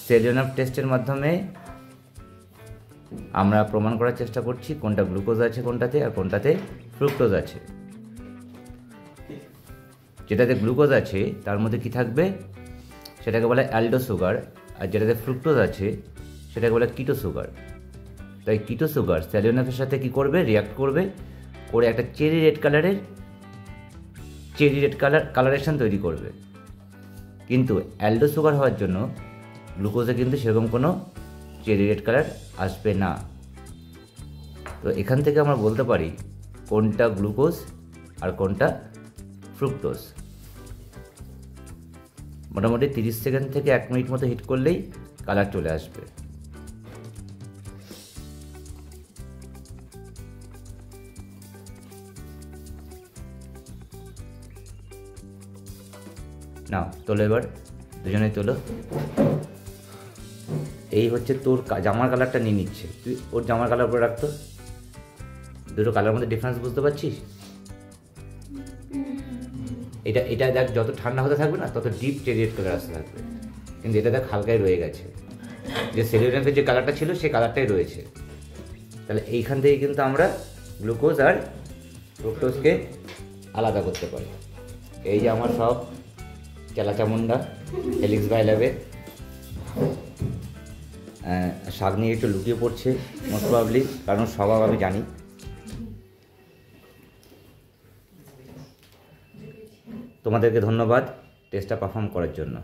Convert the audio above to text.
সেলিওনার টেস্টের মাধ্যমে আমরা প্রমাণ করার চেষ্টা করছি কোনটা গ্লুকোজ আছে কোনটাতে আর কোনটাতে ফ্রুক্টোজ আছে। যেটাতে গ্লুকোজ আছে তার মধ্যে কি থাকবে, সেটাকে বলে অ্যালডো সুগার, আর যেটাতে ফ্রুক্টোজ আছে সেটাকে বলে কিটো সুগার। তাই কিটো সুগার সেলিওনাসের সাথে কি করবে, রিয়াক্ট করবে, করে একটা চেরি রেড কালারেশন তৈরি করবে। কিন্তু অ্যালডো সুগার হওয়ার জন্য গ্লুকোজে কিন্তু সেরকম কোনো চেরি রেড কালার আসবে না। তো এখান থেকে আমরা বলতে পারি কোনটা গ্লুকোজ আর কোনটা ফ্রুক্টোজ। মোটামুটি 30 সেকেন্ড থেকে 1 মিনিট মতো হিট করলেই কালার চলে আসবে। না তোলো, এবার দুজনেই তোলো। এই হচ্ছে তোর জামার কালারটা নিয়ে নিচ্ছে, তুই ওর জামার কালার উপরে রাখতো। দুটো কালার মধ্যে ডিফারেন্স বুঝতে পারছিস? এটা দেখ, যত ঠান্ডা হতে থাকবে না তত ডিপ চেরি রেড কালার আসতে থাকবে, কিন্তু এটা দেখ হালকাই রয়ে গেছে। যে সেলিওনাসের যে কালারটা ছিল সেই কালারটাই রয়েছে। তাহলে এইখান থেকে কিন্তু আমরা গ্লুকোজ আর ফ্রুক্টোজকে আলাদা করতে পারি। এই যে আমার সব চেলাচামুন্ডা হেলিক্স বাইলাবে শাক নিয়ে একটু লুকিয়ে পড়ছে মোস্ট প্রবাবলি, কারণ স্বভাব আমি জানি। তোমাদেরকে ধন্যবাদ টেস্টটা পারফর্ম করার জন্য।